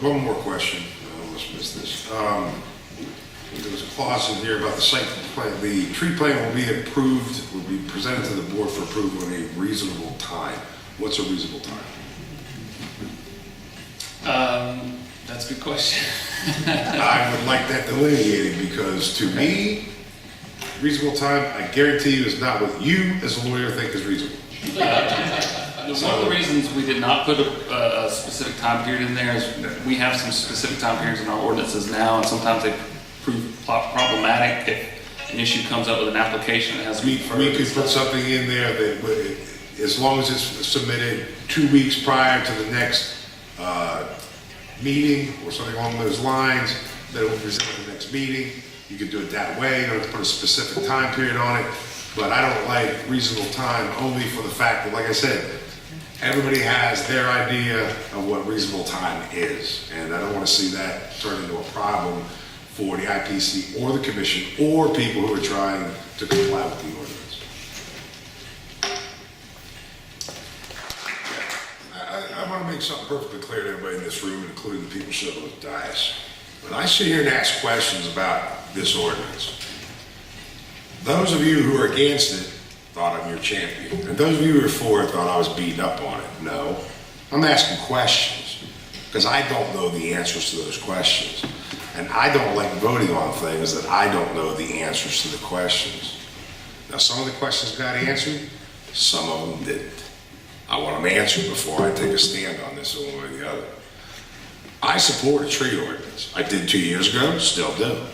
One more question. I almost missed this. There was a clause in here about the site plan. The tree plan will be approved, will be presented to the board for approval in a reasonable time. What's a reasonable time? That's a good question. I would like that delineated because to me, reasonable time, I guarantee you, is not what you as a lawyer think is reasonable. One of the reasons we did not put a specific time period in there is we have some specific time periods in our ordinances now, and sometimes they prove problematic if an issue comes up with an application that has to be We could put something in there that, as long as it's submitted 2 weeks prior to the next meeting or something along those lines, that it will present at the next meeting. You could do it that way. You don't have to put a specific time period on it. But I don't like reasonable time only for the fact that, like I said, everybody has their idea of what reasonable time is. And I don't want to see that turn into a problem for the IPC or the commission or people who are trying to comply with the ordinance. I want to make something perfectly clear to everybody in this room, including the people sitting on the dais. When I sit here and ask questions about this ordinance, those of you who are against it thought I'm your champion. And those of you who are for it thought I was beating up on it. No, I'm asking questions because I don't know the answers to those questions. And I don't like voting on things that I don't know the answers to the questions. Now, some of the questions got answered, some of them didn't. I want them answered before I take a stand on this one way or the other. I support a tree ordinance. I did 2 years ago, still do.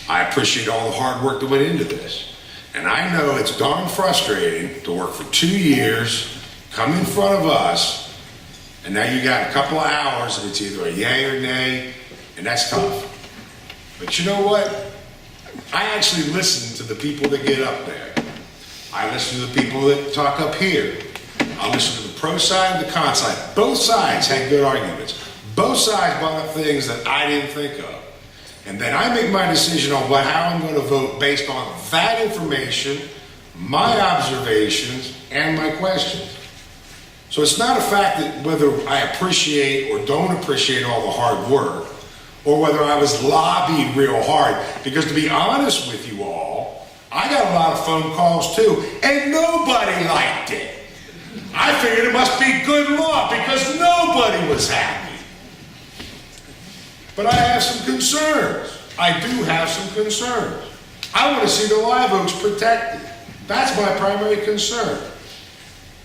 I appreciate all the hard work that went into this. And I know it's darn frustrating to work for 2 years, come in front of us, and now you got a couple of hours and it's either a yay or nay, and that's tough. But you know what? I actually listen to the people that get up there. I listen to the people that talk up here. I listen to the pro side and the con side. Both sides had good arguments. Both sides brought up things that I didn't think of. And then I make my decision on how I'm going to vote based on that information, my observations, and my questions. So it's not a fact that whether I appreciate or don't appreciate all the hard work, or whether I was lobbied real hard, because to be honest with you all, I got a lot of phone calls too, and nobody liked it. I figured it must be good law because nobody was happy. But I have some concerns. I do have some concerns. I want to see the live oaks protected. That's my primary concern.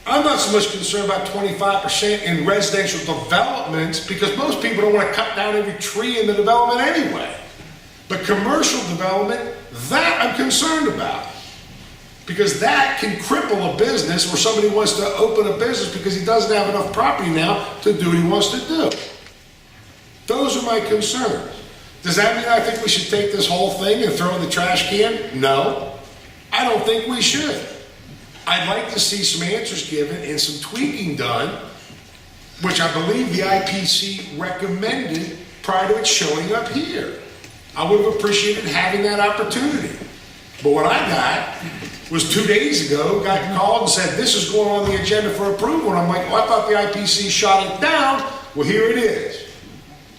I'm not so much concerned about 25% in residential developments because most people don't want to cut down every tree in the development anyway. But commercial development, that I'm concerned about. Because that can cripple a business where somebody wants to open a business because he doesn't have enough property now to do what he wants to do. Those are my concerns. Does that mean I think we should take this whole thing and throw it in the trash can? No, I don't think we should. I'd like to see some answers given and some tweaking done, which I believe the IPC recommended prior to it showing up here. I would have appreciated having that opportunity. But what I got was 2 days ago, got called and said, this is going on the agenda for approval. And I'm like, well, I thought the IPC shot it down. Well, here it is.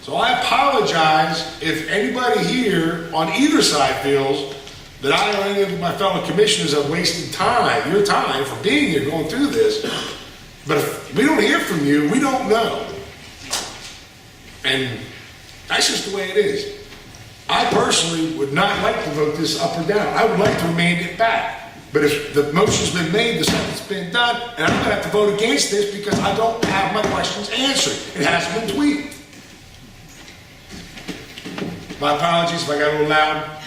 So I apologize if anybody here on either side feels that I or any of my fellow commissioners have wasted time, your time, for being here going through this. But if we don't hear from you, we don't know. And that's just the way it is. I personally would not like to vote this up or down. I would like to remand it back. But if the motion's been made, the second's been done, and I'm gonna have to vote against this because I don't have my questions answered. It hasn't been tweaked. My apologies if I got a little loud.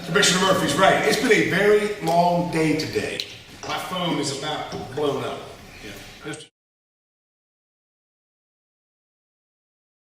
Commissioner Murphy's right. It's been a very long day today. My phone is about blown up.